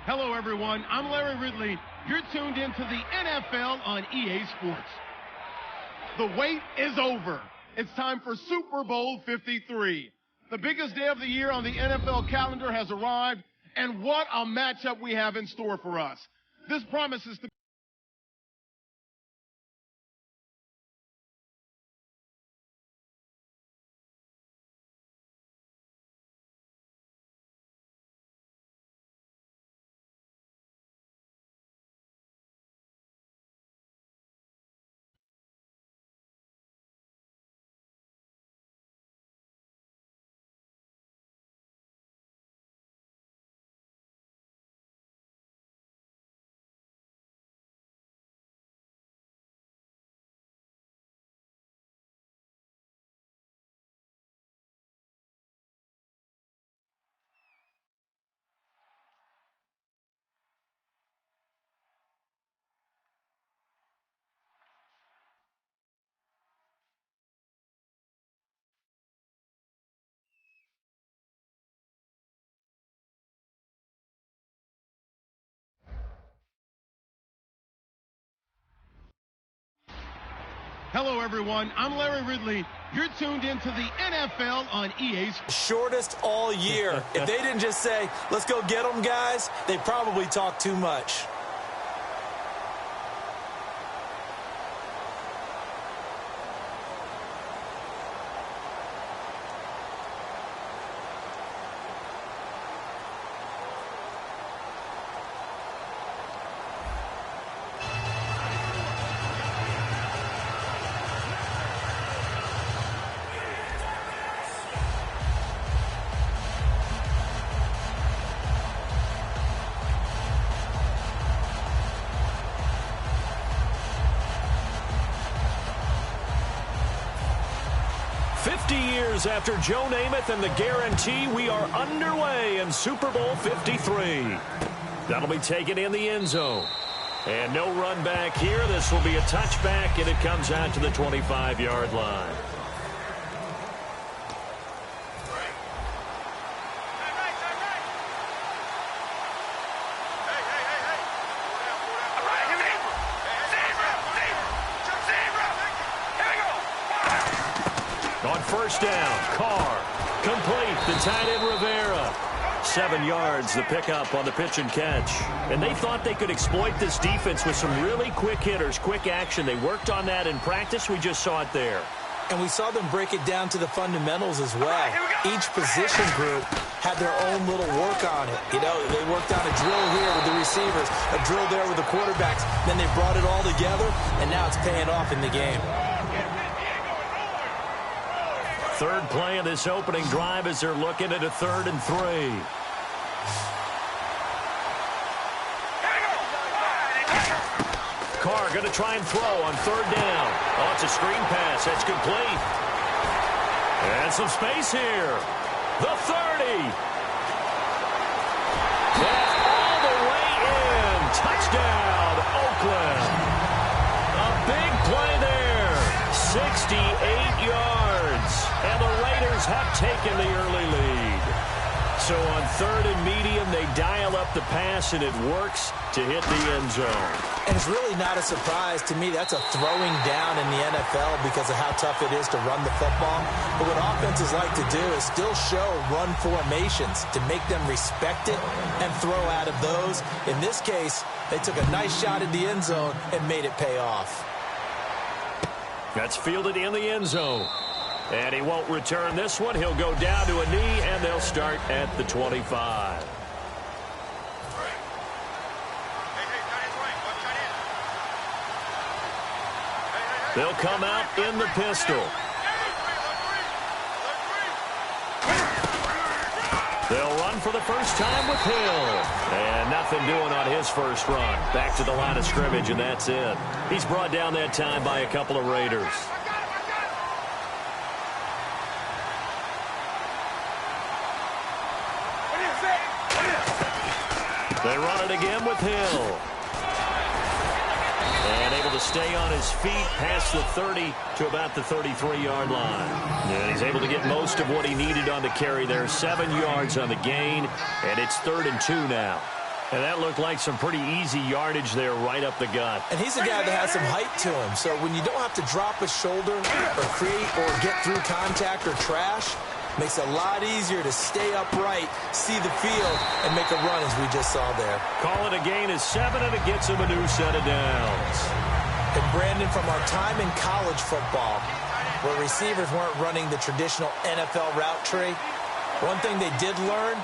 Hello, everyone. I'm Larry Ridley. You're tuned into the NFL on EA Sports. The wait is over. It's time for Super Bowl 53. The biggest day of the year on the NFL calendar has arrived, and what a matchup we have in store for us. This promises to Hello, everyone. I'm Larry Ridley. You're tuned into the NFL on EA Sports. Shortest all year. If they didn't just say, let's go get them, guys, they probably talk too much. After Joe Namath and the guarantee, we are underway in Super Bowl 53. That'll be taken in the end zone. And no run back here. This will be a touchback, and it comes out to the 25-yard line. First down, Carr, complete, the tight end Rivera. 7 yards, the pickup on the pitch and catch. And they thought they could exploit this defense with some really quick hitters, quick action. They worked on that in practice. We just saw it there. And we saw them break it down to the fundamentals as well. Each position group had their own little work on it. You know, they worked on a drill here with the receivers, a drill there with the quarterbacks. Then they brought it all together, and now it's paying off in the game. Third play of this opening drive as they're looking at a 3rd and 3. Carr going to try and throw on 3rd down. Oh, it's a screen pass. That's complete. And some space here. The 30. That's all the way in. Touchdown, Oakland. A big play there. 68 yards. And the Raiders have taken the early lead. So on 3rd and medium, they dial up the pass, and it works to hit the end zone. And it's really not a surprise to me. That's a throwing down in the NFL because of how tough it is to run the football. But what offenses like to do is still show run formations to make them respect it and throw out of those. In this case, they took a nice shot at the end zone and made it pay off. That's fielded in the end zone. And he won't return this one. He'll go down to a knee, and they'll start at the 25. They'll come out in the pistol. They'll run for the first time with Hill. And nothing doing on his first run. Back to the line of scrimmage, and that's it. He's brought down that time by a couple of Raiders. They run it again with Hill. And able to stay on his feet past the 30 to about the 33-yard line. And he's able to get most of what he needed on the carry there. 7 yards on the gain, and it's 3rd and 2 now. And that looked like some pretty easy yardage there right up the gut. And he's a guy that has some height to him. So when you don't have to drop a shoulder or create or get through contact or trash, makes it a lot easier to stay upright, see the field, and make a run as we just saw there. Call it a gain of 7, and it gets him a new set of downs. And Brandon, from our time in college football, where receivers weren't running the traditional NFL route tree, one thing they did learn,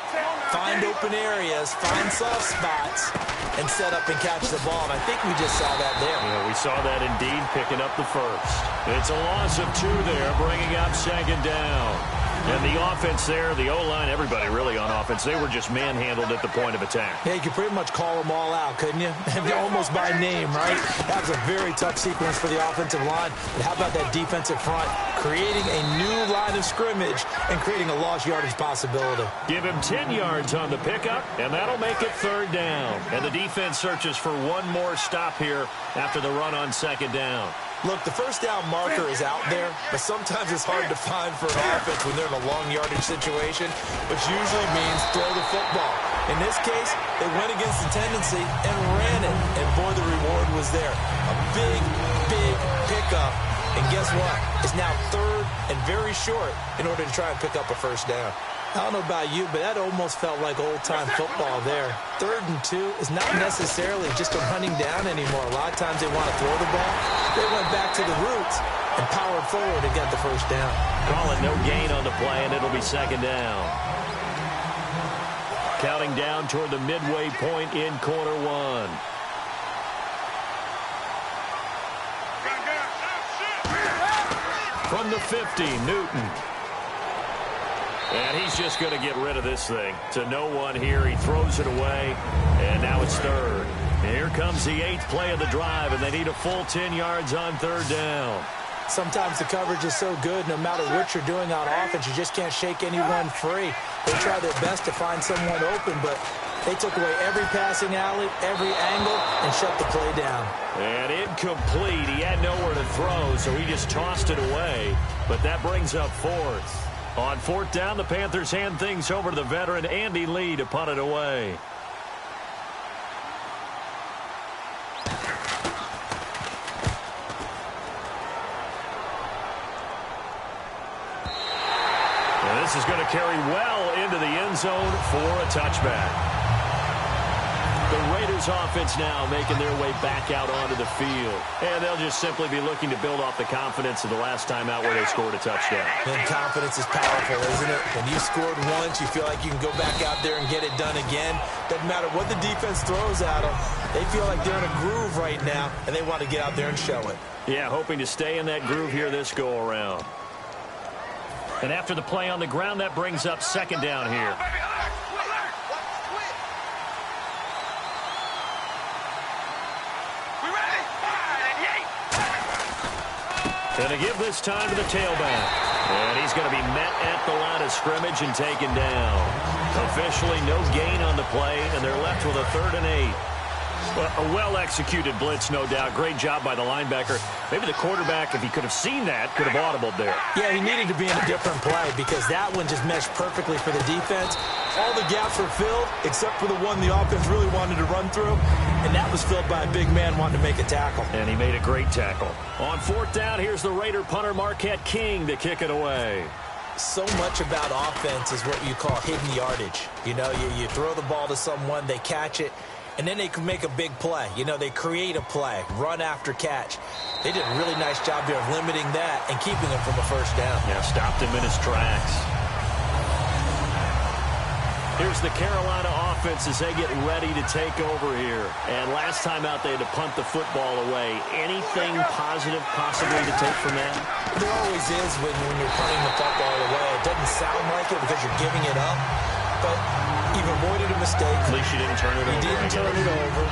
find open areas, find soft spots, and set up and catch the ball. And I think we just saw that there. Yeah, we saw that indeed, picking up the first. It's a loss of 2 there, bringing up 2nd down. And the offense there, the O-line, everybody really on offense, they were just manhandled at the point of attack. Yeah, you could pretty much call them all out, couldn't you? Almost by name, right? That was a very tough sequence for the offensive line. But how about that defensive front? Creating a new line of scrimmage and creating a lost yardage possibility. Give him 10 yards on the pickup, and that'll make it 3rd down. And the defense searches for one more stop here after the run on 2nd down. Look, the first down marker is out there, but sometimes it's hard to find for an offense when they're in a long yardage situation, which usually means throw the football. In this case, they went against the tendency and ran it, and boy, the reward was there. A big, big pickup, and guess what? It's now 3rd and very short in order to try and pick up a first down. I don't know about you, but that almost felt like old-time football there. 3rd and 2 is not necessarily just a running down anymore. A lot of times they want to throw the ball. They went back to the roots and powered forward and got the first down. Call it no gain on the play, and it'll be 2nd down. Counting down toward the midway point in quarter 1. From the 50, Newton. And he's just going to get rid of this thing. To no one here. He throws it away, and now it's 3rd. And here comes the 8th play of the drive, and they need a full 10 yards on 3rd down. Sometimes the coverage is so good, no matter what you're doing on offense, you just can't shake anyone free. They try their best to find someone open, but they took away every passing alley, every angle, and shut the play down. And incomplete. He had nowhere to throw, so he just tossed it away. But that brings up 4th. On 4th down, the Panthers hand things over to the veteran Andy Lee to punt it away. And this is going to carry well into the end zone for a touchback. The Raiders offense now making their way back out onto the field. And they'll just simply be looking to build off the confidence of the last time out where they scored a touchdown. And confidence is powerful, isn't it? When you scored once, you feel like you can go back out there and get it done again. Doesn't matter what the defense throws at them. They feel like they're in a groove right now, and they want to get out there and show it. Yeah, hoping to stay in that groove here this go-around. And after the play on the ground, that brings up 2nd down here. And to give this time to the tailback. And he's going to be met at the line of scrimmage and taken down. Officially no gain on the play, and they're left with a 3rd and 8. Well, a well-executed blitz, no doubt. Great job by the linebacker. Maybe the quarterback, if he could have seen that, could have audibled there. Yeah, he needed to be in a different play because that one just meshed perfectly for the defense. All the gaps were filled except for the one the offense really wanted to run through, and that was filled by a big man wanting to make a tackle. And he made a great tackle. On 4th down, here's the Raider punter Marquette King to kick it away. So much about offense is what you call hidden yardage. You know, you throw the ball to someone, they catch it, and then they can make a big play. You know, they create a play, run after catch. They did a really nice job there of limiting that and keeping him from a first down. Yeah, stopped him in his tracks. Here's the Carolina offense as they get ready to take over here. And last time out, they had to punt the football away. Anything positive possibly to take from that? There always is when you're punting the football away. It doesn't sound like it because you're giving it up, but you've avoided a mistake. At least you didn't turn it over. You didn't turn it over,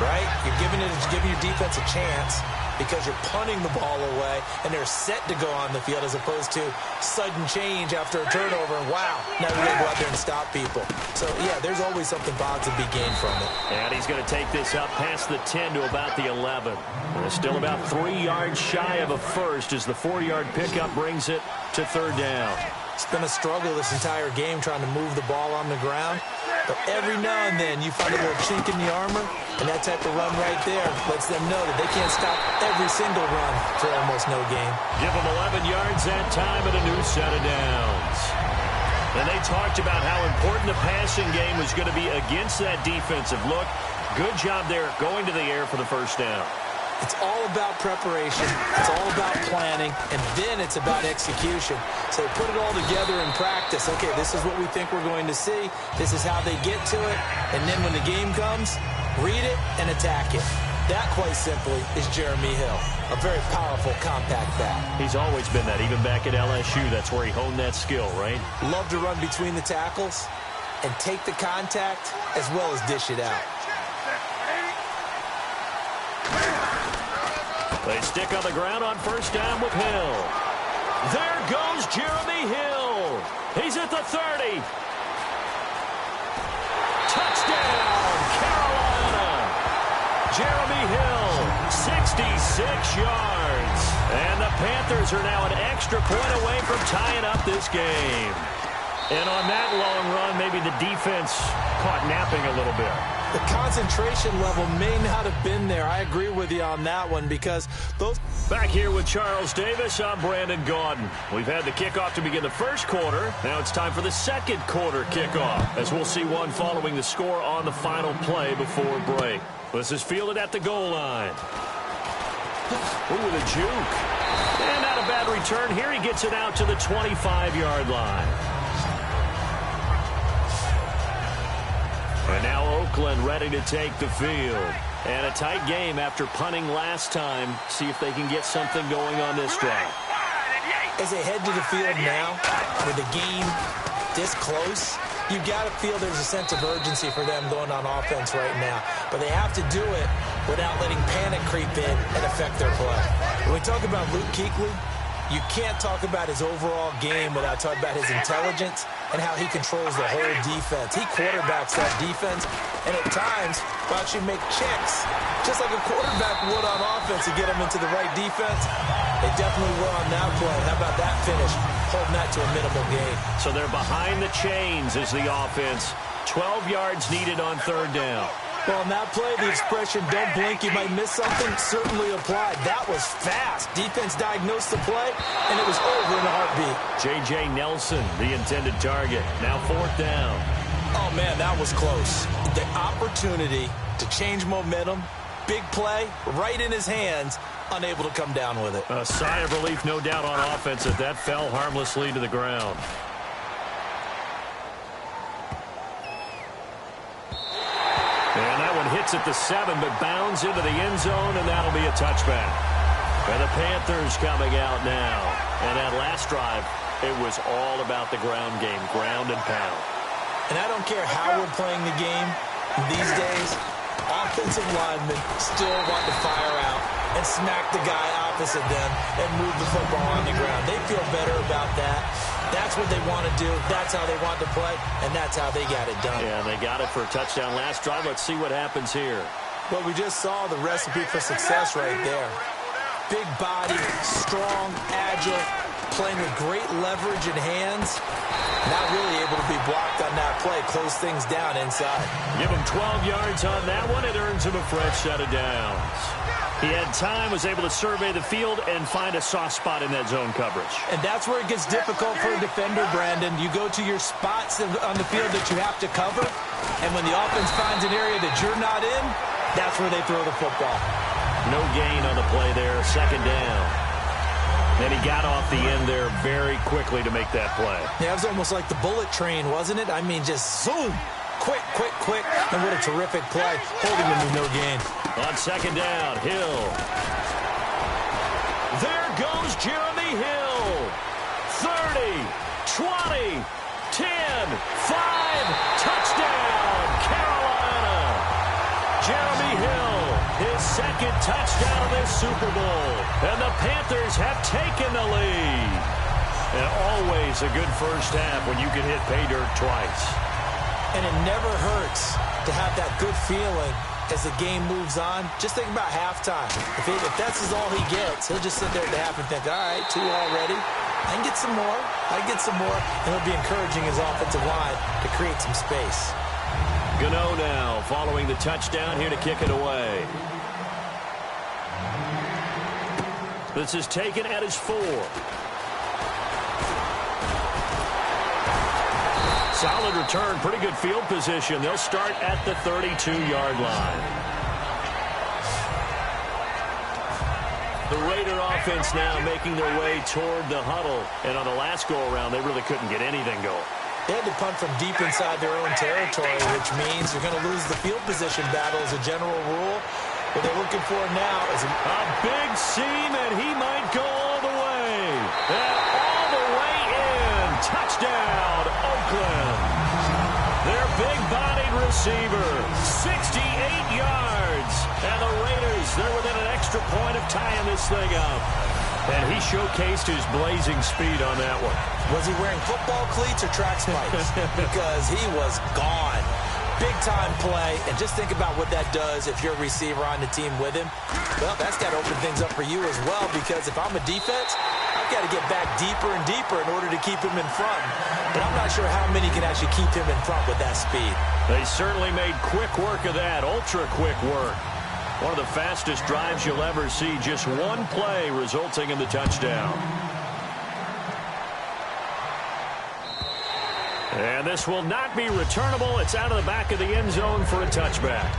right? You're giving your defense a chance because you're punting the ball away, and they're set to go on the field as opposed to sudden change after a turnover, and wow, now we got to go out there and stop people. So, yeah, there's always something positive to be gained from it. And he's going to take this up past the 10 to about the 11. And it's still about 3 yards shy of a first as the 4-yard pickup brings it to 3rd down. It's been a struggle this entire game trying to move the ball on the ground. But every now and then you find a little chink in the armor, and that type of run right there lets them know that they can't stop every single run for almost no gain. Give them 11 yards that time and a new set of downs. And they talked about how important the passing game was going to be against that defensive look. Good job there going to the air for the first down. It's all about preparation. It's all about planning. And then it's about execution. So they put it all together in practice. Okay, this is what we think we're going to see. This is how they get to it. And then when the game comes, read it and attack it. That, quite simply, is Jeremy Hill. A very powerful, compact back. He's always been that. Even back at LSU, that's where he honed that skill, right? Love to run between the tackles and take the contact as well as dish it out. They stick on the ground on first down with Hill. There goes Jeremy Hill. He's at the 30. Touchdown, Carolina. Jeremy Hill, 66 yards. And the Panthers are now an extra point away from tying up this game. And on that long run, maybe the defense caught napping a little bit. The concentration level may not have been there. I agree with you on that one because those... Back here with Charles Davis, I'm Brandon Gaudin. We've had the kickoff to begin the first quarter. Now it's time for the second quarter kickoff, as we'll see one following the score on the final play before break. This is fielded at the goal line. Ooh, with a juke. And not a bad return. Here he gets it out to the 25-yard line. And now Oakland ready to take the field. And a tight game after punting last time. See if they can get something going on this drive. As they head to the field now, with the game this close, you got to feel there's a sense of urgency for them going on offense right now. But they have to do it without letting panic creep in and affect their play. When we talk about Luke Kuechly, you can't talk about his overall game without talking about his intelligence and how he controls the whole defense. He quarterbacks that defense, and at times will actually make checks, just like a quarterback would on offense to get them into the right defense. They definitely were on that play. How about that finish? Holding that to a minimal gain. So they're behind the chains as the offense. 12 yards needed on third down. Well, on that play, the expression, don't blink, you might miss something, certainly applied. That was fast. Defense diagnosed the play, and it was over in a heartbeat. J.J. Nelson, the intended target. Now fourth down. Oh, man, that was close. The opportunity to change momentum, big play, right in his hands, unable to come down with it. A sigh of relief, no doubt, on offense as that fell harmlessly to the ground. And that one hits at the 7, but bounds into the end zone, and that'll be a touchback. And the Panthers coming out now. And that last drive, it was all about the ground game, ground and pound. And I don't care how we're playing the game these days, offensive linemen still want to fire out and smack the guy opposite them and move the football on the ground. They feel better about that. That's what they want to do. That's how they want to play, and that's how they got it done. Yeah, they got it for a touchdown last drive. Let's see what happens here. Well, we just saw the recipe for success right there. Big body, strong, agile, playing with great leverage in hands. Not really able to be blocked on that play. Close things down inside. Give him 12 yards on that one. It earns him a fresh set of downs. He had time, was able to survey the field and find a soft spot in that zone coverage. And that's where it gets difficult for a defender, Brandon. You go to your spots on the field that you have to cover, and when the offense finds an area that you're not in, that's where they throw the football. No gain on the play there, second down. And he got off the end there very quickly to make that play. Yeah, it was almost like the bullet train, wasn't it? I mean, just zoom. Quick, quick, quick. And what a terrific play. Holding him with no gain. On second down, Hill. There goes Jeremy Hill. 30, 20, 10, 5. Touchdown, Carolina. Jeremy Hill, his second touchdown of this Super Bowl. And the Panthers have taken the lead. And always a good first half when you can hit pay dirt twice. And it never hurts to have that good feeling as the game moves on. Just think about halftime. If that's all he gets, he'll just sit there at the half and think, all right, 2 already. I can get some more. I get some more, and he'll be encouraging his offensive line to create some space. Gano now following the touchdown here to kick it away. This is taken at his 4. Solid return, pretty good field position. They'll start at the 32-yard line. The Raider offense now making their way toward the huddle. And on the last go-around, they really couldn't get anything going. They had to punt from deep inside their own territory, which means they're going to lose the field position battle as a general rule. What they're looking for now is a big seam, and he might go all the way. And all the way in. Touchdown, Oakland. Their big-bodied receiver, 68 yards. And the Raiders, they're within an extra point of tying this thing up. And he showcased his blazing speed on that one. Was he wearing football cleats or track spikes? Because he was gone. Big-time play. And just think about what that does if you're a receiver on the team with him. Well, that's got to open things up for you as well, because if I'm a defense, I've got to get back deeper and deeper in order to keep him in front. But I'm not sure how many can actually keep him in front with that speed. They certainly made quick work of that, ultra-quick work. One of the fastest drives you'll ever see. Just one play resulting in the touchdown. And this will not be returnable. It's out of the back of the end zone for a touchback.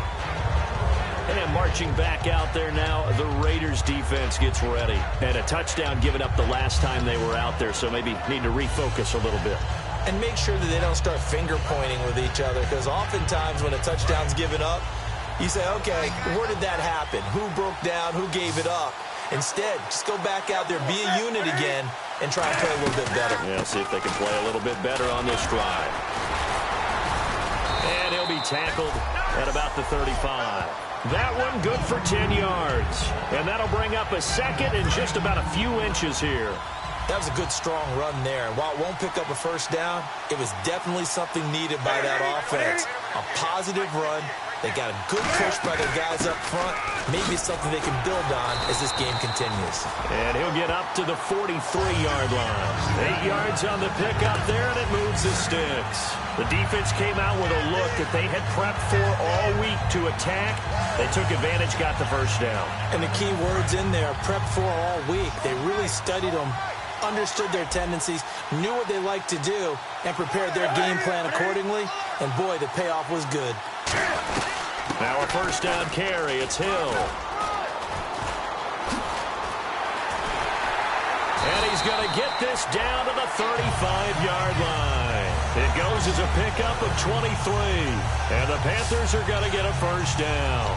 And marching back out there now, the Raiders defense gets ready. And a touchdown given up the last time they were out there, so maybe need to refocus a little bit. And make sure that they don't start finger-pointing with each other, because oftentimes when a touchdown's given up, you say, okay, where did that happen? Who broke down? Who gave it up? Instead, just go back out there, be a unit again, and try and play a little bit better. Yeah, see if they can play a little bit better on this drive. And he'll be tackled at about the 35. That one good for 10 yards. And that'll bring up a second and just about a few inches here. That was a good, strong run there. While it won't pick up a first down, it was definitely something needed by that offense. A positive run. They got a good push by their guys up front. Maybe it's something they can build on as this game continues. And he'll get up to the 43-yard line. 8 yards on the pickup there, and it moves the sticks. The defense came out with a look that they had prepped for all week to attack. They took advantage, got the first down. And the key words in there, prepped for all week. They really studied them, understood their tendencies, knew what they liked to do, and prepared their game plan accordingly. And boy, the payoff was good. Now a first down carry. It's Hill. And he's going to get this down to the 35-yard line. It goes as a pickup of 23. And the Panthers are going to get a first down.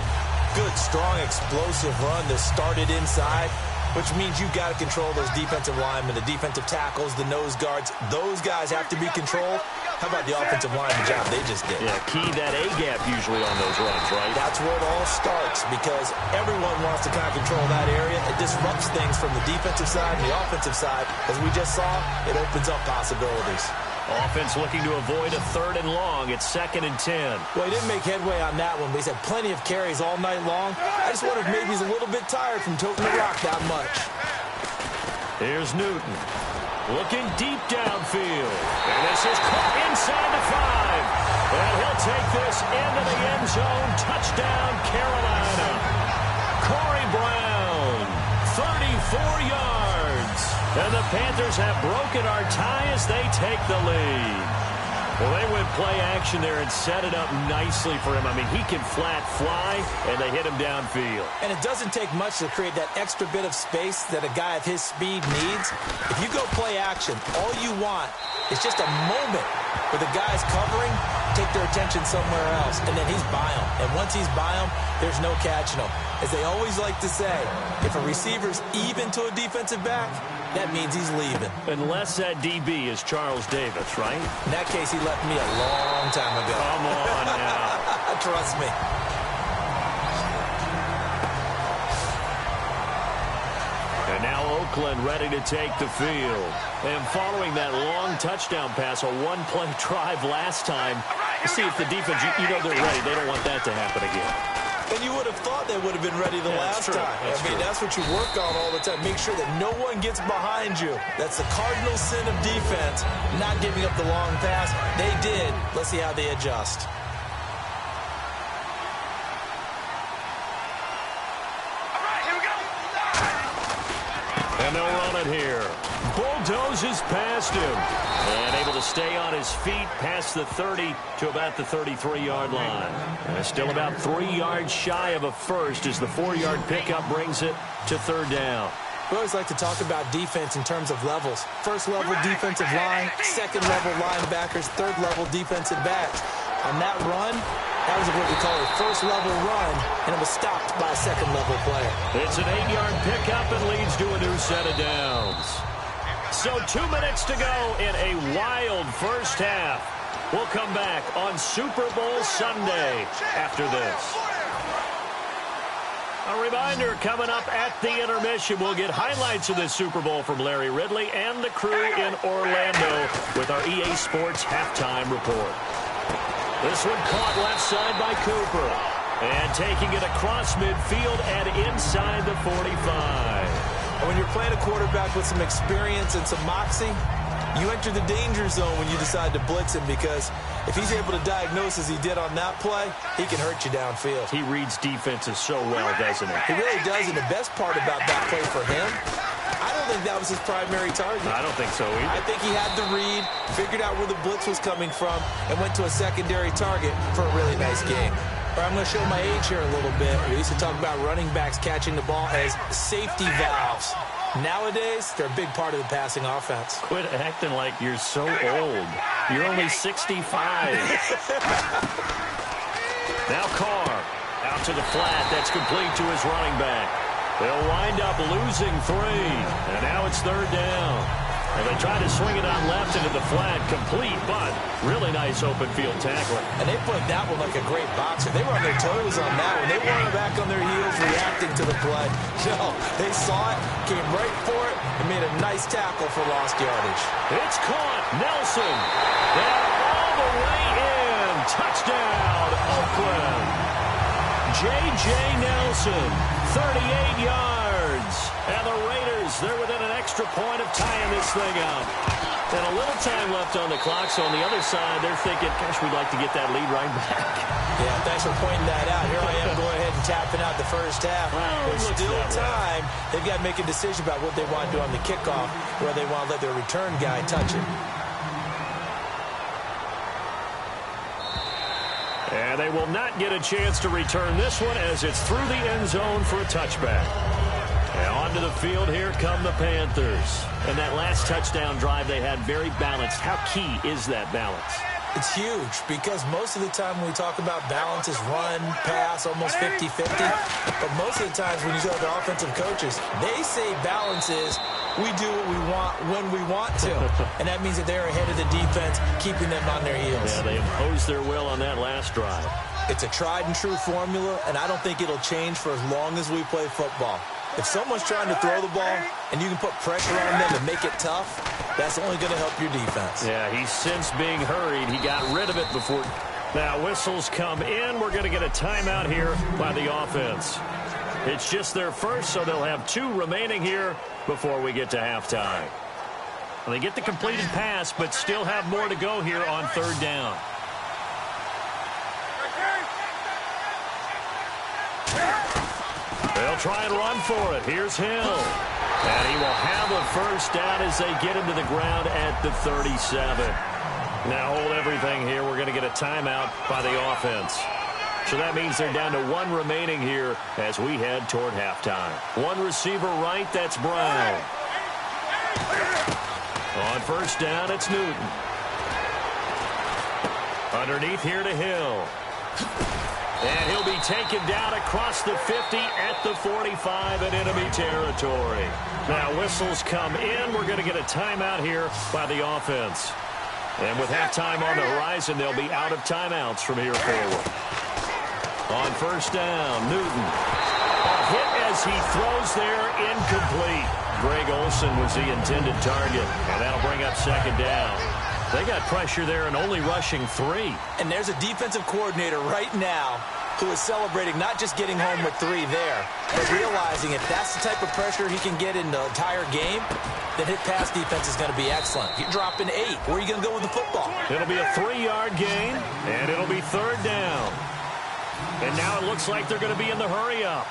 Good, strong, explosive run that started inside, which means you've got to control those defensive linemen, the defensive tackles, the nose guards. Those guys have to be controlled. How about the offensive lineman job they just did? Yeah, key that A-gap usually on those runs, right? That's where it all starts, because everyone wants to kind of control that area. It disrupts things from the defensive side and the offensive side. As we just saw, it opens up possibilities. Offense looking to avoid a 3rd and long. It's 2nd and 10. Well, he didn't make headway on that one, but he's had plenty of carries all night long. I just wonder if maybe he's a little bit tired from toting the rock that much. Here's Newton. Looking deep downfield. And this is caught inside the 5. And he'll take this into the end zone. Touchdown, Carolina. Corey Brown, 34 yards. And the Panthers have broken our tie as they take the lead. Well, they went play action there and set it up nicely for him. I mean, he can flat fly, and they hit him downfield. And it doesn't take much to create that extra bit of space that a guy of his speed needs. If you go play action, all you want is just a moment where the guy's covering, take their attention somewhere else, and then he's by him. And once he's by him, there's no catching him. As they always like to say, if a receiver's even to a defensive back, that means he's leaving. Unless that DB is Charles Davis, right? In that case, he left me a long time ago. Come on now. Trust me. And now Oakland ready to take the field. And following that long touchdown pass, a one-play drive last time, you see if the defense, you know they're ready. They don't want that to happen again. And you would have thought they would have been ready the last time. That's what you work on all the time. Make sure that no one gets behind you. That's the cardinal sin of defense, not giving up the long pass. They did. Let's see how they adjust. All right, here we go. And they'll run it here. Bulldozes past him. And able to stay on his feet past the 30 to about the 33-yard line. And still about 3 yards shy of a first as the 4-yard pickup brings it to third down. We always like to talk about defense in terms of levels. First-level defensive line, second-level linebackers, third-level defensive backs. On that run, that was what we call a first-level run, and it was stopped by a second-level player. It's an 8-yard pickup and leads to a new set of downs. So 2 minutes to go in a wild first half. We'll come back on Super Bowl Sunday after this. A reminder, coming up at the intermission, we'll get highlights of this Super Bowl from Larry Ridley and the crew in Orlando with our EA Sports halftime report. This one caught left side by Cooper. And taking it across midfield and inside the 45. And when you're playing a quarterback with some experience and some moxie, you enter the danger zone when you decide to blitz him, because if he's able to diagnose as he did on that play, he can hurt you downfield. He reads defenses so well, doesn't he? He really does, and the best part about that play for him, I don't think that was his primary target. I don't think so either. I think he had the read, figured out where the blitz was coming from, and went to a secondary target for a really nice game. But I'm going to show my age here a little bit. We used to talk about running backs catching the ball as safety valves. Nowadays, they're a big part of the passing offense. Quit acting like you're so old. You're only 65. Now Carr out to the flat. That's complete to his running back. They'll wind up losing 3. And now it's third down. And they try to swing it out left into the flat, complete, but really nice open field tackling. And they played that one like a great boxer. They were on their toes on that one. They weren't back on their heels reacting to the play. No, they saw it, came right for it, and made a nice tackle for lost yardage. It's caught. Nelson. And all the way in. Touchdown, Oakland. J.J. Nelson, 38 yards. And the Raiders, they're within an extra point of tying this thing up. And a little time left on the clock, so on the other side, they're thinking, gosh, we'd like to get that lead right back. Yeah, thanks for pointing that out. Here I am going ahead and tapping out the first half. Well, there's still time. They've got to make a decision about what they want to do on the kickoff, where they want to let their return guy touch it. And they will not get a chance to return this one as it's through the end zone for a touchback. And onto the field, here come the Panthers. And that last touchdown drive they had very balanced. How key is that balance? It's huge, because most of the time when we talk about balance is run, pass, almost 50-50. But most of the times when you go to offensive coaches, they say balance is we do what we want when we want to. And that means that they're ahead of the defense, keeping them on their heels. Yeah, they imposed their will on that last drive. It's a tried and true formula, and I don't think it'll change for as long as we play football. If someone's trying to throw the ball and you can put pressure on them and make it tough, that's only going to help your defense. Yeah, he's since being hurried. He got rid of it before. Now whistles come in. We're going to get a timeout here by the offense. It's just their first, so they'll have 2 remaining here before we get to halftime. Well, they get the completed pass, but still have more to go here on third down. They'll try and run for it. Here's Hill. And he will have a first down as they get him to the ground at the 37. Now hold everything here. We're going to get a timeout by the offense. So that means they're down to 1 remaining here as we head toward halftime. 1 receiver right, that's Brown. On first down, it's Newton. Underneath here to Hill. And he'll be taken down across the 50 at the 45 in enemy territory. Now whistles come in. We're going to get a timeout here by the offense. And with halftime on the horizon, they'll be out of timeouts from here forward. On first down, Newton. A hit as he throws there, incomplete. Greg Olsen was the intended target, and that'll bring up second down. They got pressure there and only rushing 3. And there's a defensive coordinator right now who is celebrating not just getting home with 3 there, but realizing if that's the type of pressure he can get in the entire game, then his pass defense is going to be excellent. You're dropping 8. Where are you going to go with the football? It'll be a 3-yard gain, and it'll be 3rd down. And now it looks like they're going to be in the hurry-up.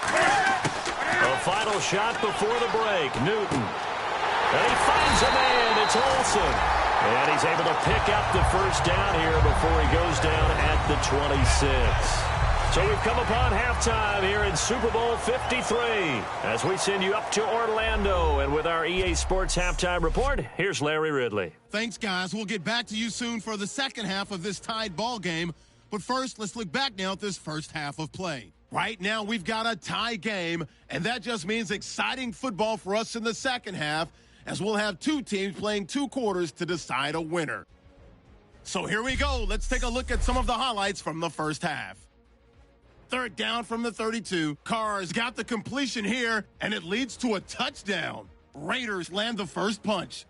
A final shot before the break. Newton. And he finds a man. It's Olsen. And he's able to pick up the first down here before he goes down at the 26. So we've come upon halftime here in Super Bowl 53 as we send you up to Orlando. And with our EA Sports Halftime Report, here's Larry Ridley. Thanks, guys. We'll get back to you soon for the second half of this tied ball game. But first, let's look back now at this first half of play. Right now, we've got a tie game, and that just means exciting football for us in the second half, as we'll have 2 teams playing 2 quarters to decide a winner. So here we go. Let's take a look at some of the highlights from the first half. 3rd down from the 32. Carr's got the completion here, and it leads to a touchdown. Raiders land the first punch.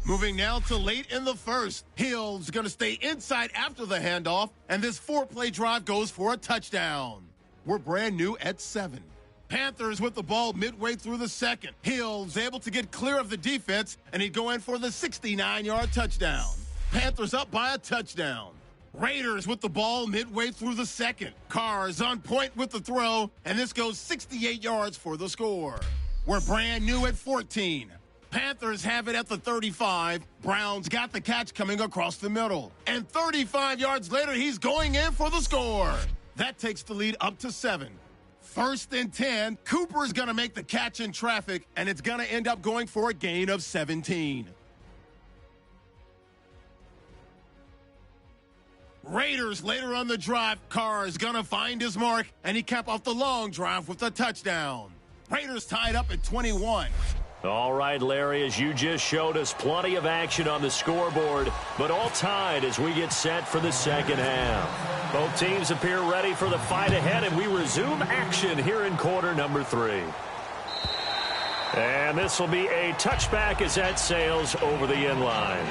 Moving now to late in the first. Hill's going to stay inside after the handoff, and this 4-play drive goes for a touchdown. We're brand new at 7. Panthers with the ball midway through the second. Hill's able to get clear of the defense, and he'd go in for the 69-yard touchdown. Panthers up by a touchdown. Raiders with the ball midway through the second. Carr's on point with the throw, and this goes 68 yards for the score. We're brand new at 14. Panthers have it at the 35. Brown's got the catch coming across the middle. And 35 yards later, he's going in for the score. That takes the lead up to 7. 1st and 10. Cooper's going to make the catch in traffic, and it's going to end up going for a gain of 17. Raiders later on the drive. Carr is going to find his mark, and he cap off the long drive with a touchdown. Raiders tied up at 21. All right, Larry, as you just showed us, plenty of action on the scoreboard, but all tied as we get set for the second half. Both teams appear ready for the fight ahead, and we resume action here in quarter number 3. And this will be a touchback as that sails over the end line.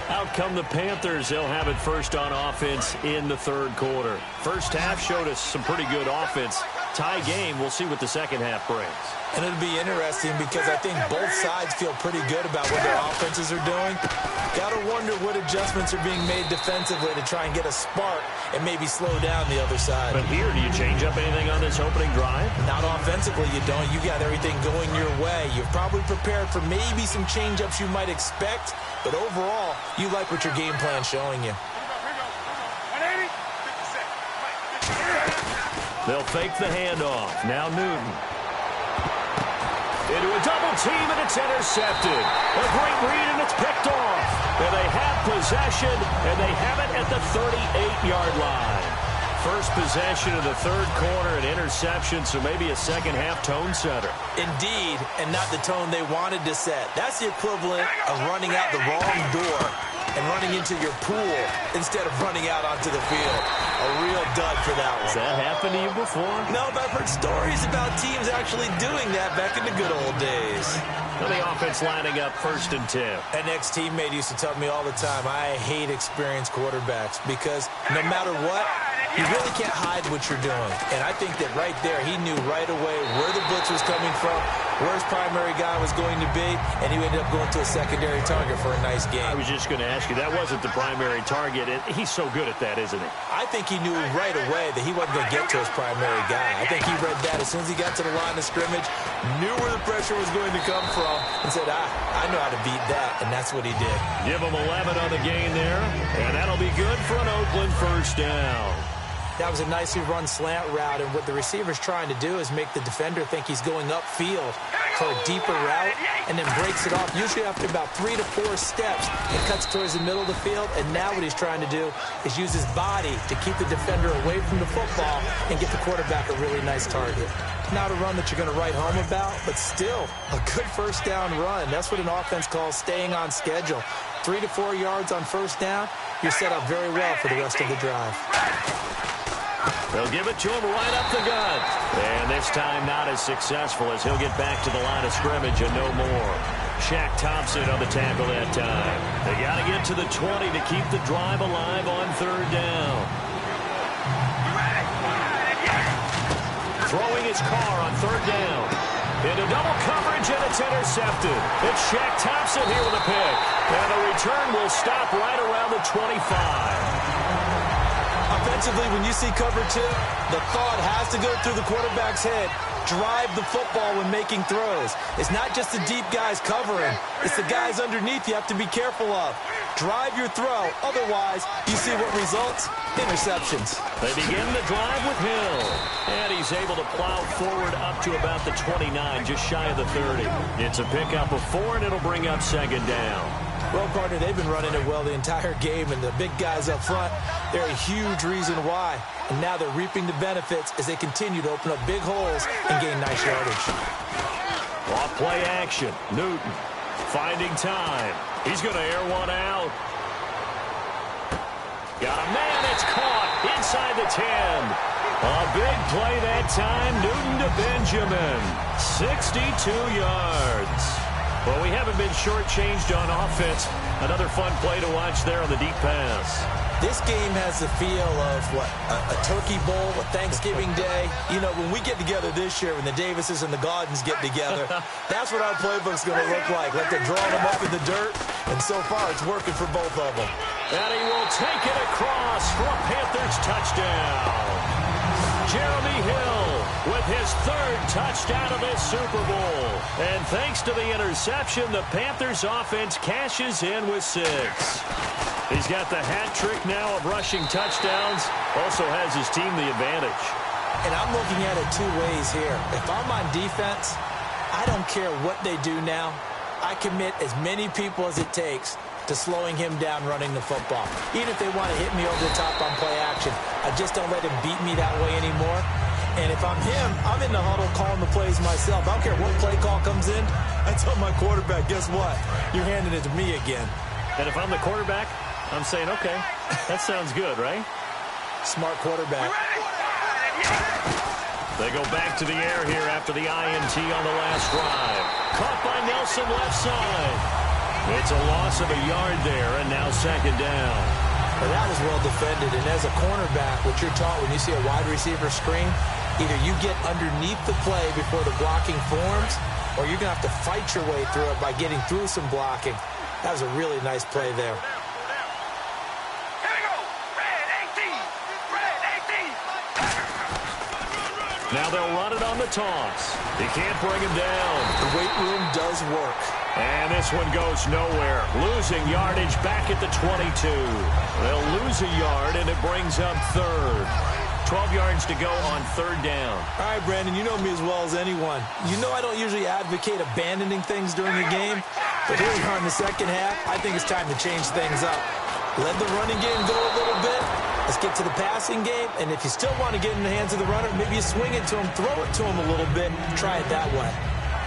Out come the Panthers. They'll have it first on offense in the 3rd quarter. First half showed us some pretty good offense. Tie game. We'll see what the second half brings. And it'll be interesting because I think both sides feel pretty good about what their offenses are doing. Got to wonder what adjustments are being made defensively to try and get a spark and maybe slow down the other side. But here, do you change up anything on this opening drive? Not offensively, you don't. You got everything going your way. You've probably prepared for maybe some change-ups you might expect, but overall, you like what your game plan's showing you. They'll fake the handoff. Now Newton. Into a double team, and it's intercepted. A great read, and it's picked off. And they have possession, and they have it at the 38-yard line. First possession of the 3rd quarter, an interception, so maybe a second-half tone setter. Indeed, and not the tone they wanted to set. That's the equivalent of running out the wrong door and running into your pool instead of running out onto the field. A real dud for that one. Has that happened to you before? No, but I've heard stories about teams actually doing that back in the good old days. And the offense lining up 1st and 10. An ex-teammate used to tell me all the time, I hate experienced quarterbacks because no matter what, you really can't hide what you're doing. And I think that right there, he knew right away where the blitz was coming from, where his primary guy was going to be, and he ended up going to a secondary target for a nice game. I was just going to ask you, that wasn't the primary target. He's so good at that, isn't he? I think he knew right away that he wasn't going to get to his primary guy. I think he read that as soon as he got to the line of scrimmage, knew where the pressure was going to come from, and said, I know how to beat that, and that's what he did. Give him 11 on the gain there, and that'll be good for an Oakland first down. That was a nicely run slant route, and what the receiver's trying to do is make the defender think he's going upfield for a deeper route, and then breaks it off, usually after about 3 to 4 steps, and cuts towards the middle of the field. And now what he's trying to do is use his body to keep the defender away from the football and get the quarterback a really nice target. Not a run that you're going to write home about, but still a good first down run. That's what an offense calls staying on schedule. 3 to 4 yards on first down, you're set up very well for the rest of the drive. They'll give it to him right up the gut. And this time not as successful as he'll get back to the line of scrimmage and no more. Shaq Thompson on the tackle that time. They got to get to the 20 to keep the drive alive on third down. Throwing his car on third down. Into double coverage, and it's intercepted. It's Shaq Thompson here with a pick. And the return will stop right around the 25. Offensively, when you see cover two, the thought has to go through the quarterback's head. Drive the football when making throws. It's not just the deep guys covering. It's the guys underneath you have to be careful of. Drive your throw. Otherwise, you see what results? Interceptions. They begin the drive with Hill. And he's able to plow forward up to about the 29, just shy of the 30. It's a pickup of 4, and it'll bring up second down. Well, partner, they've been running it well the entire game, and the big guys up front, they're a huge reason why. And now they're reaping the benefits as they continue to open up big holes and gain nice yardage. Off play action. Newton finding time. He's going to air one out. Got a man. It's caught inside the 10. A big play that time. Newton to Benjamin. 62 yards. Well, we haven't been shortchanged on offense. Another fun play to watch there on the deep pass. This game has the feel of, what, a turkey bowl, a Thanksgiving day. You know, when we get together this year, when the Davises and the Gaudens get together, that's what our playbook's going to look like. Like they're drawing them up in the dirt, and so far it's working for both of them. And he will take it across for a Panthers touchdown. Jeremy Hill with his third touchdown of this Super Bowl. And thanks to the interception, the Panthers offense cashes in with 6. He's got the hat trick now of rushing touchdowns. Also has his team the advantage. And I'm looking at it two ways here. If I'm on defense, I don't care what they do now. I commit as many people as it takes to slowing him down running the football. Even if they want to hit me over the top on play action, I just don't let him beat me that way anymore. And if I'm him, I'm in the huddle calling the plays myself. I don't care what play call comes in. I tell my quarterback, guess what? You're handing it to me again. And if I'm the quarterback, I'm saying, okay, that sounds good, right? Smart quarterback. They go back to the air here after the INT on the last drive. Caught by Nelson left side. It's a loss of a yard there, and now second down. Well, that was well defended, and as a cornerback, what you're taught when you see a wide receiver screen, either you get underneath the play before the blocking forms, or you're going to have to fight your way through it by getting through some blocking. That was a really nice play there. Now they'll run it on the toss. He can't bring him down. The weight room does work. And this one goes nowhere. Losing yardage back at the 22. They'll lose a yard, and it brings up third. 12 yards to go on third down. All right, Brandon, you know me as well as anyone. You know I don't usually advocate abandoning things during the game, but here we are in the second half. I think it's time to change things up. Let the running game go a little bit. Let's get to the passing game, and if you still want to get in the hands of the runner, maybe you swing it to him, throw it to him a little bit, try it that way.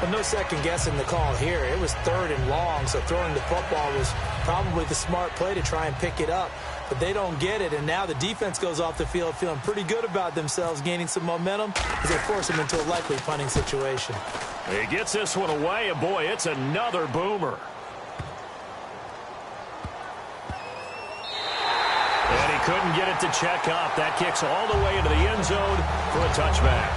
But no second guessing the call here. It was third and long, so throwing the football was probably the smart play to try and pick it up. But they don't get it, and now the defense goes off the field feeling pretty good about themselves, gaining some momentum as they force them into a likely punting situation. He gets this one away, and boy, it's another boomer. And he couldn't get it to check up. That kicks all the way into the end zone for a touchback.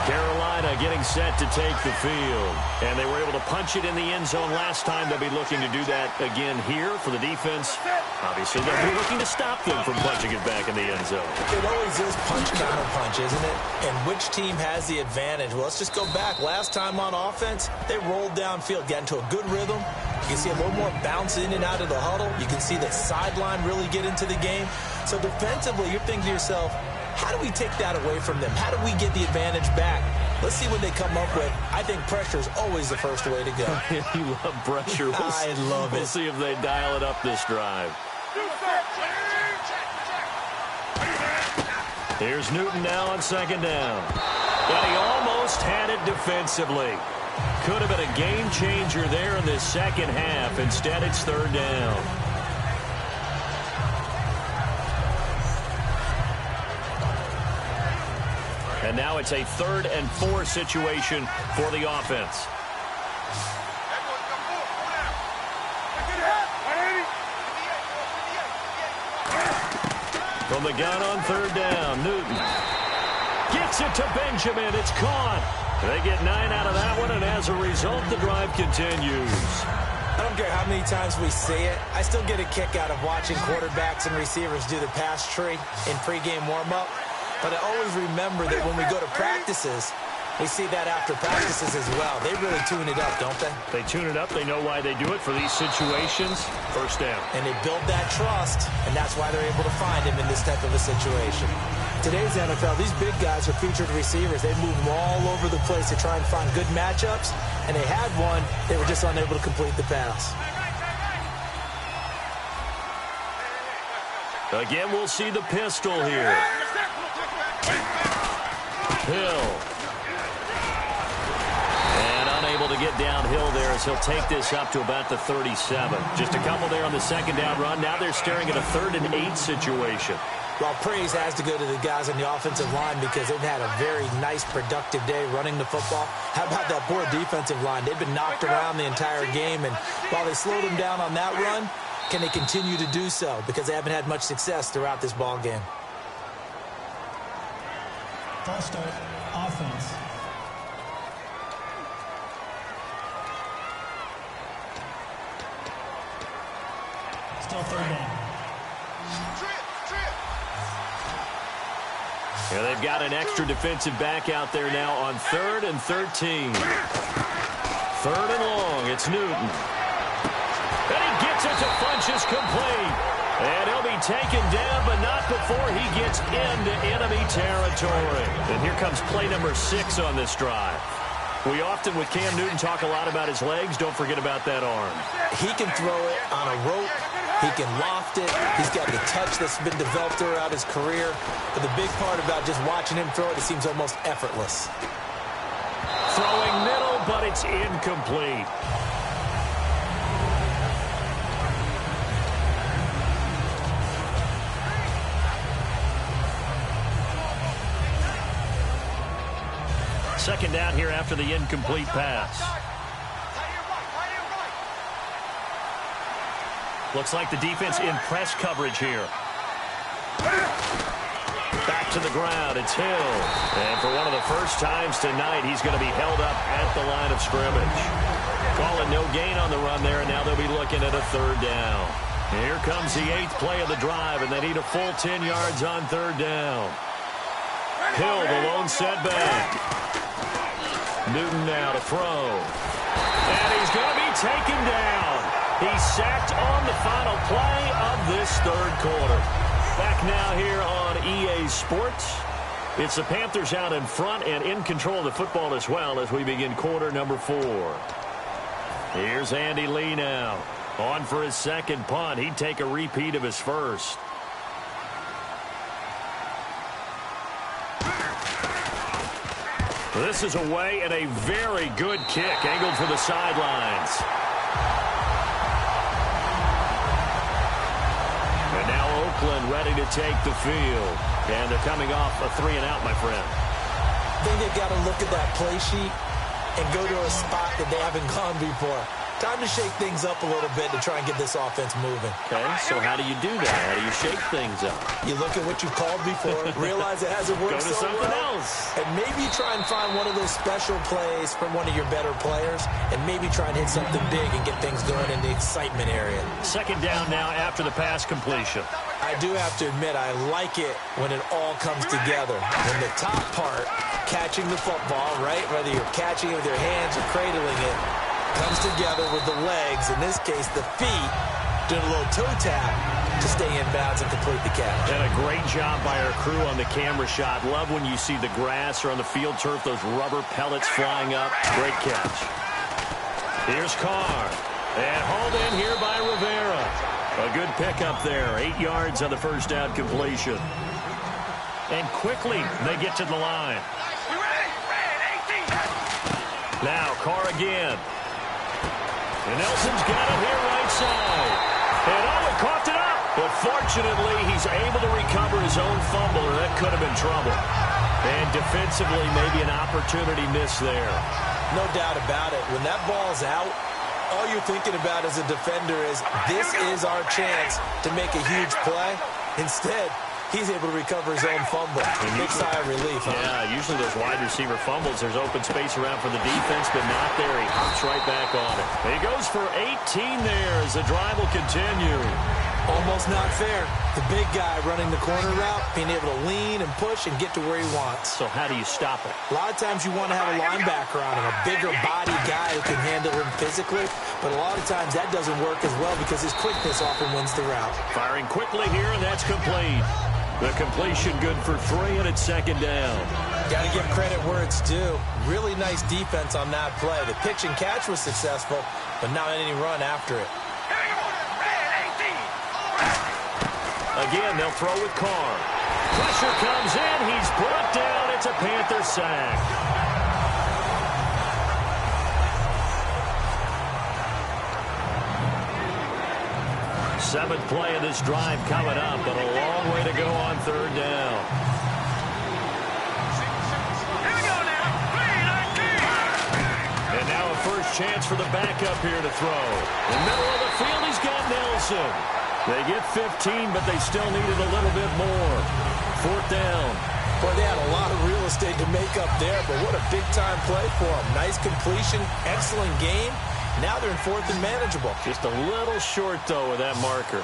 Carolina getting set to take the field. And they were able to punch it in the end zone last time. They'll be looking to do that again here for the defense. Obviously, they'll be looking to stop them from punching it back in the end zone. It always is punch, counter punch, isn't it? And which team has the advantage? Well, let's just go back. Last time on offense, they rolled downfield, got into a good rhythm. You can see a little more bounce in and out of the huddle. You can see the sideline really get into the game. So defensively, you're thinking to yourself, how do we take that away from them? How do we get the advantage back? Let's see what they come up with. I think pressure is always the first way to go. You love pressure. I love it. We'll see if they dial it up this drive. Here's Newton now on second down. And he almost had it defensively. Could have been a game changer there in this second half. Instead, it's third down. And now it's a 3rd and 4 situation for the offense. From the gun on third down, Newton gets it to Benjamin. It's caught. They get 9 out of that one, and as a result, the drive continues. I don't care how many times we see it. I still get a kick out of watching quarterbacks and receivers do the pass tree in pregame warm-up. But I always remember that when we go to practices, we see that after practices as well. They really tune it up, don't they? They tune it up. They know why they do it for these situations. First down. And they build that trust, and that's why they're able to find him in this type of a situation. Today's NFL, these big guys are featured receivers. They move them all over the place to try and find good matchups, and they had one. They were just unable to complete the pass. Again, we'll see the pistol here. Hill. And unable to get downhill there as he'll take this up to about the 37. Just a couple there on the second down run. Now they're staring at a 3rd and 8 situation. Well, praise has to go to the guys on the offensive line because they've had a very nice, productive day running the football. How about that poor defensive line? They've been knocked around the entire game, and while they slowed them down on that run, can they continue to do so? Because they haven't had much success throughout this ball game. False start, offense. Still 3rd down. Yeah, they've got an extra defensive back out there now on 3rd and 13. 3rd and long. It's Newton. And he gets it to Funchess complete. And he'll be taken down, but not before he gets into enemy territory. And here comes play number 6 on this drive. We often, with Cam Newton, talk a lot about his legs. Don't forget about that arm. He can throw it on a rope. He can loft it. He's got the touch that's been developed throughout his career. But the big part about just watching him throw it, it seems almost effortless. Throwing middle, but it's incomplete. Second down here after the incomplete pass. Looks like the defense in press coverage here. Back to the ground. It's Hill. And for one of the first times tonight, he's going to be held up at the line of scrimmage. Calling no gain on the run there, and now they'll be looking at a 3rd down. Here comes the 8th play of the drive, and they need a full 10 yards on 3rd down. Hill, the lone setback. Newton now to throw. And he's going to be taken down. He's sacked on the final play of this 3rd quarter. Back now here on EA Sports. It's the Panthers out in front and in control of the football as well as we begin quarter number 4. Here's Andy Lee now. On for his 2nd punt. He'd take a repeat of his first. This is away and a very good kick. Angled for the sidelines. And now Oakland ready to take the field. And they're coming off a 3-and-out, my friend. I think they've got to look at that play sheet and go to a spot that they haven't gone before. Time to shake things up a little bit to try and get this offense moving. Okay, so how do you do that? How do you shake things up? You look at what you called before, realize it hasn't worked so well. Go to something else. And maybe try and find one of those special plays from one of your better players, and maybe try and hit something big and get things going in the excitement area. Second down now after the pass completion. I do have to admit, I like it when it all comes together. When the top part, catching the football, right, whether you're catching it with your hands or cradling it, comes together with the legs, in this case the feet, doing a little toe tap to stay in bounds and complete the catch. And a great job by our crew on the camera shot. Love when you see the grass or on the field turf, those rubber pellets flying up. Great catch. Here's Carr. And hauled in here by Rivera. A good pickup there. 8 yards on the first down completion. And quickly they get to the line. Now Carr again. And Nelson's got it here right side. And Owen coughed it up. But fortunately, he's able to recover his own fumble, or that could have been trouble. And defensively, maybe an opportunity missed there. No doubt about it. When that ball's out, all you're thinking about as a defender is, this is our chance to make a huge play. Instead, he's able to recover his own fumble. Big sigh of relief, huh? Yeah, usually those wide receiver fumbles, there's open space around for the defense, but not there. He hops right back on it. He goes for 18 there as the drive will continue. Almost not fair. The big guy running the corner route, being able to lean and push and get to where he wants. So how do you stop it? A lot of times you want to have a linebacker on him, a bigger body guy who can handle him physically, but a lot of times that doesn't work as well because his quickness often wins the route. Firing quickly here, and that's complete. The completion good for 3, and it's second down. Got to give credit where it's due. Really nice defense on that play. The pitch and catch was successful, but not any run after it. Again, they'll throw with Carr. Pressure comes in. He's brought down. It's a Panther sack. Seventh play of this drive coming up, but a long way to go on third down. Here we go now. And now a first chance for the backup here to throw. In the middle of the field, he's got Nelson. They get 15, but they still needed a little bit more. Fourth down. Boy, they had a lot of real estate to make up there, but what a big-time play for them. Nice completion, excellent game. Now they're in fourth and manageable. Just a little short, though, with that marker.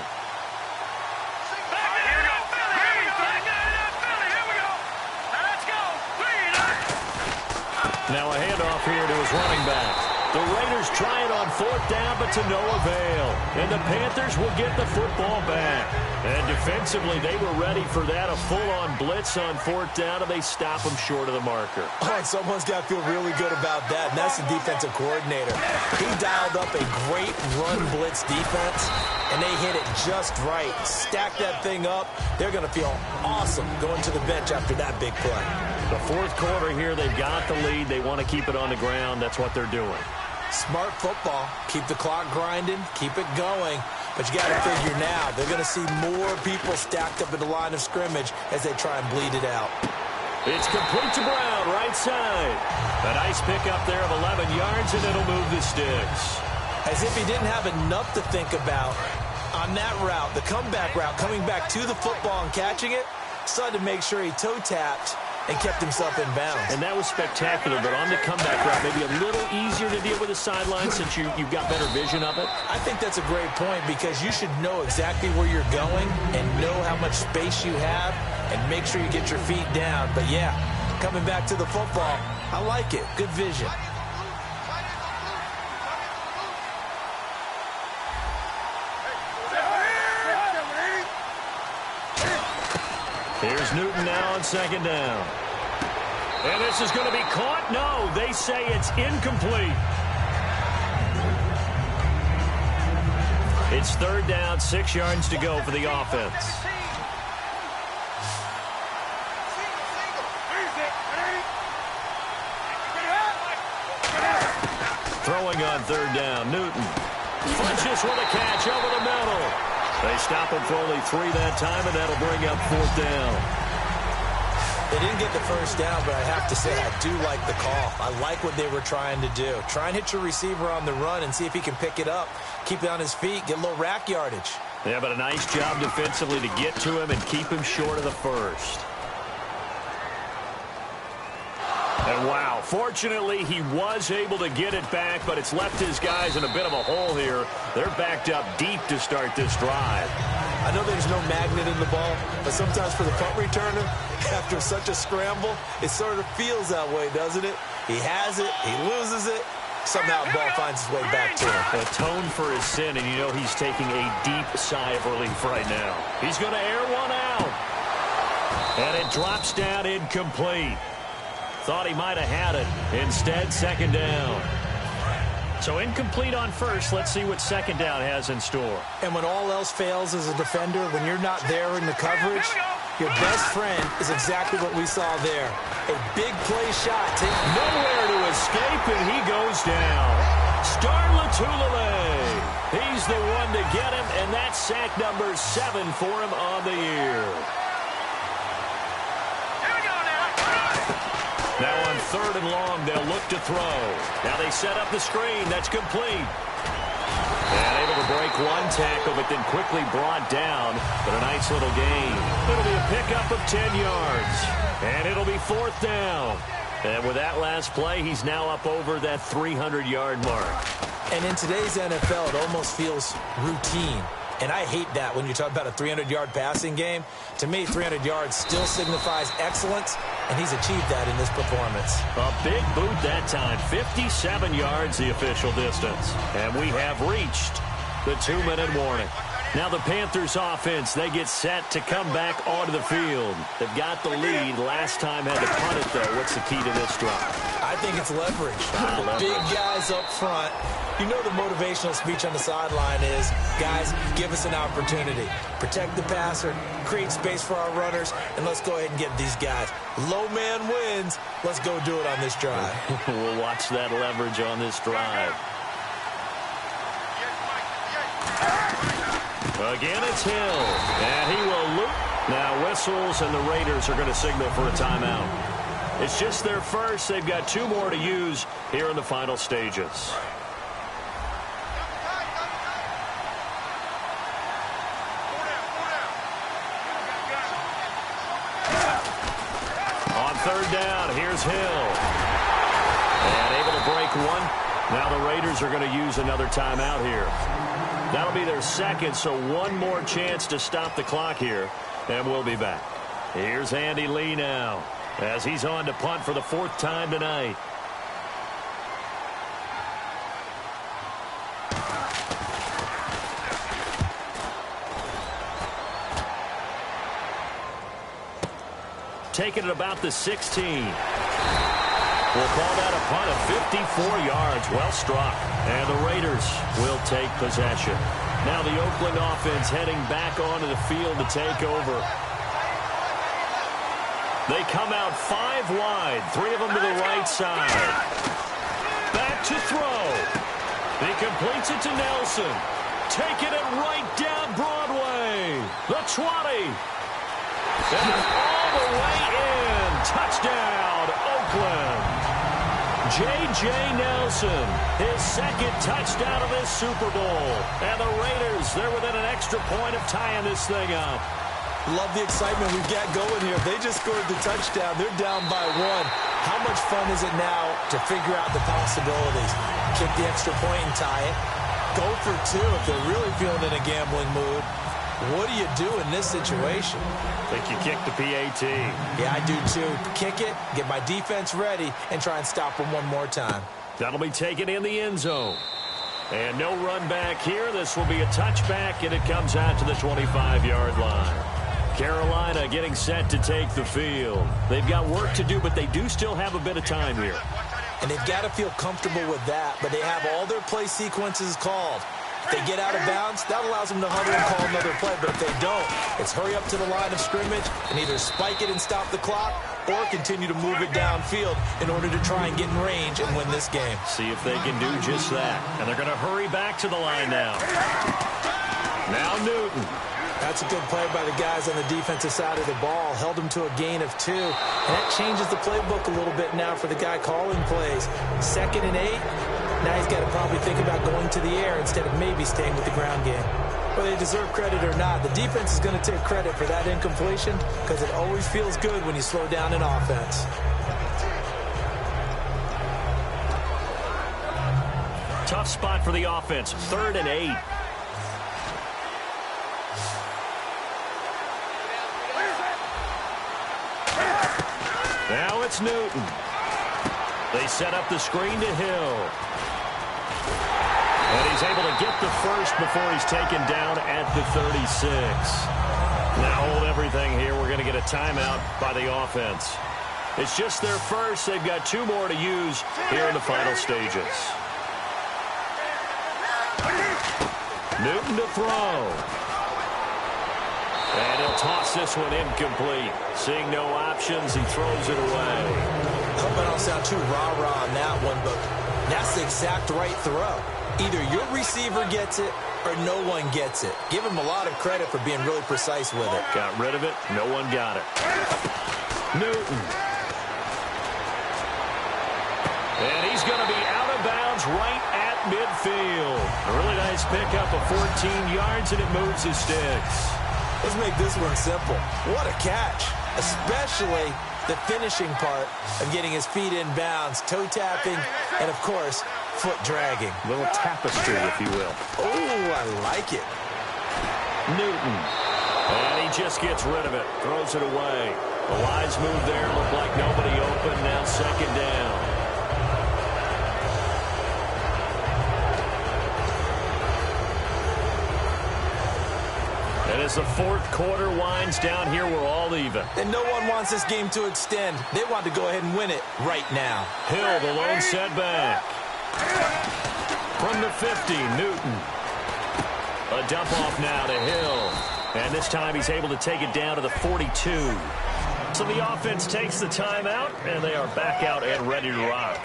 Now a handoff here to his running back. The Raiders try it on fourth down, but to no avail. And the Panthers will get the football back. And defensively, they were ready for that, a full-on blitz on fourth down, and they stop them short of the marker. Oh, and someone's got to feel really good about that, and that's the defensive coordinator. He dialed up a great run blitz defense, and they hit it just right. Stack that thing up. They're going to feel awesome going to the bench after that big play. The fourth quarter here, they've got the lead. They want to keep it on the ground. That's what they're doing. Smart football. Keep the clock grinding. Keep it going. But you got to figure now, they're going to see more people stacked up at the line of scrimmage as they try and bleed it out. It's complete to Brown, right side. A nice pickup there of 11 yards, and it'll move the sticks. As if he didn't have enough to think about on that route, the comeback route, coming back to the football and catching it, decided to make sure he toe-tapped and kept himself in bounds. And that was spectacular, but on the comeback route, maybe a little easier to deal with the sideline since you've got better vision of it? I think that's a great point because you should know exactly where you're going and know how much space you have and make sure you get your feet down. But, yeah, coming back to the football, I like it. Good vision. Here's Newton now on second down. And this is going to be caught. No, they say it's incomplete. It's third down, 6 yards to go for the offense. Throwing on third down, Newton. Fletches with a catch over the middle. They stop him for only 3 that time, and that'll bring up fourth down. They didn't get the first down, but I have to say I do like the call. I like what they were trying to do. Try and hit your receiver on the run and see if he can pick it up, keep it on his feet, get a little rack yardage. Yeah, but a nice job defensively to get to him and keep him short of the first. And wow, fortunately he was able to get it back, but it's left his guys in a bit of a hole here. They're backed up deep to start this drive. I know there's no magnet in the ball, but sometimes for the punt returner, after such a scramble, it sort of feels that way, doesn't it? He has it, he loses it, somehow the ball finds its way back to him. Atone for his sin, and you know he's taking a deep sigh of relief right now. He's going to air one out. And it drops down incomplete. Thought he might have had it. Instead, second down. So incomplete on first. Let's see what second down has in store. And when all else fails as a defender, when you're not there in the coverage, your best friend is exactly what we saw there. A big play shot. Nowhere to escape, and he goes down. SandlotSmallz's. He's the one to get him, and that's sack number 7 for him on the year. Now on third and long, they'll look to throw. Now they set up the screen. That's complete. And able to break one tackle, but then quickly brought down. But a nice little gain. It'll be a pickup of 10 yards. And it'll be 4th down. And with that last play, he's now up over that 300-yard mark. And in today's NFL, it almost feels routine. And I hate that when you talk about a 300-yard passing game. To me, 300 yards still signifies excellence, and he's achieved that in this performance. A big boot that time. 57 yards the official distance. And we have reached the 2-minute warning. Now the Panthers offense, they get set to come back onto the field. They've got the lead. Last time had to punt it, though. What's the key to this drive? I think it's leverage. Big guys up front. You know the motivational speech on the sideline is, guys, give us an opportunity. Protect the passer, create space for our runners, and let's go ahead and get these guys. Low man wins. Let's go do it on this drive. We'll watch that leverage on this drive. Again, it's Hill. And he will loop. Now whistles, and the Raiders are going to signal for a timeout. It's just their first. They've got 2 more to use here in the final stages. On 3rd down, here's Hill. And able to break one. Now the Raiders are going to use another timeout here. That'll be their second, so one more chance to stop the clock here. And we'll be back. Here's Andy Lee now, as he's on to punt for the 4th time tonight. Taking it about the 16. We'll call that a punt of 54 yards. Well struck. And the Raiders will take possession. Now the Oakland offense heading back onto the field to take over. They come out 5 wide. 3 of them to the right side. Back to throw. He completes it to Nelson. Taking it right down Broadway. The 20. And all the way in. Touchdown, Oakland. J.J. Nelson, his 2nd touchdown of this Super Bowl. And the Raiders, they're within an extra point of tying this thing up. Love the excitement we've got going here. They just scored the touchdown. They're down by 1. How much fun is it now to figure out the possibilities? Kick the extra point and tie it. Go for 2 if they're really feeling in a gambling mood. What do you do in this situation? I think you kick the PAT. Yeah, I do too. Kick it, get my defense ready, and try and stop them one more time. That'll be taken in the end zone. And no run back here. This will be a touchback, and it comes out to the 25-yard line. Carolina getting set to take the field. They've got work to do, but they do still have a bit of time here. And they've got to feel comfortable with that, but they have all their play sequences called. If they get out of bounds, that allows them to huddle and call another play. But if they don't, it's hurry up to the line of scrimmage and either spike it and stop the clock or continue to move it downfield in order to try and get in range and win this game. See if they can do just that. And they're going to hurry back to the line now. Now Newton. That's a good play by the guys on the defensive side of the ball. Held them to a gain of 2. And that changes the playbook a little bit now for the guy calling plays. 2nd and 8. Now he's got to probably think about going to the air instead of maybe staying with the ground game. Whether they deserve credit or not, the defense is going to take credit for that incompletion because it always feels good when you slow down an offense. Tough spot for the offense. 3rd and 8. Now it's Newton. They set up the screen to Hill. And he's able to get the first before he's taken down at the 36. Now hold everything here. We're going to get a timeout by the offense. It's just their first. They've got 2 more to use here in the final stages. Newton to throw. And he'll toss this one incomplete. Seeing no options, he throws it away. I hope I don't sound too rah-rah on that one, but that's the exact right throw. Either your receiver gets it or no one gets it. Give him a lot of credit for being really precise with it. Got rid of it. No one got it. Newton. And he's going to be out of bounds right at midfield. A really nice pickup of 14 yards, and it moves the sticks. Let's make this one simple. What a catch, especially the finishing part of getting his feet in bounds, toe tapping, and, of course, foot dragging. A little tapestry, if you will. Oh, I like it. Newton. And he just gets rid of it, throws it away. The lines move there, look like nobody open, now second down. And as the fourth quarter winds down here, we're all even. And no one wants this game to extend. They want to go ahead and win it right now. Hill, the lone setback. From the 50, Newton. A dump off now to Hill. And this time he's able to take it down to the 42. So the offense takes the timeout, and they are back out and ready to rock.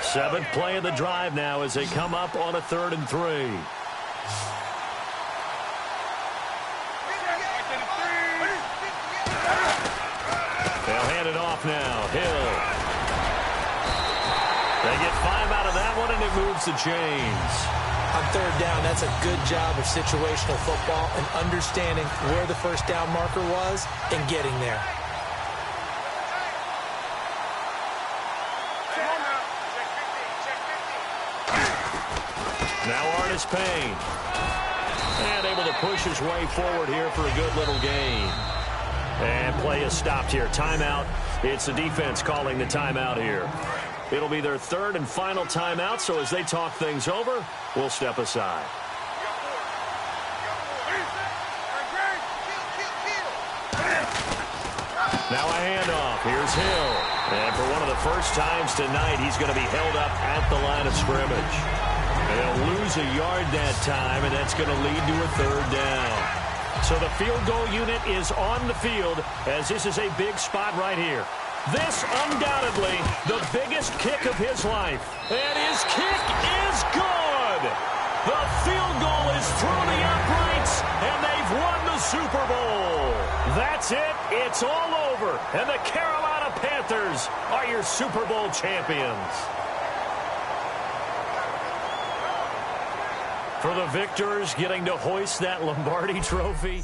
Seventh play of the drive now as they come up on a 3rd and 3. They'll hand it off now. Hill. They get 5 out of that one, and it moves the chains. On 3rd down, that's a good job of situational football and understanding where the first down marker was and getting there. Now Artis Payne. And able to push his way forward here for a good little gain. And play is stopped here. Timeout. It's the defense calling the timeout here. It'll be their 3rd and final timeout, so as they talk things over, we'll step aside. Now a handoff. Here's Hill. And for one of the first times tonight, he's going to be held up at the line of scrimmage. And they'll lose a yard that time, and that's going to lead to a 3rd down. So the field goal unit is on the field, as this is a big spot right here. This, undoubtedly, the biggest kick of his life. And his kick is good. The field goal is through the uprights, and they've won the Super Bowl. That's it. It's all over. And the Carolina Panthers are your Super Bowl champions. For the victors getting to hoist that Lombardi trophy,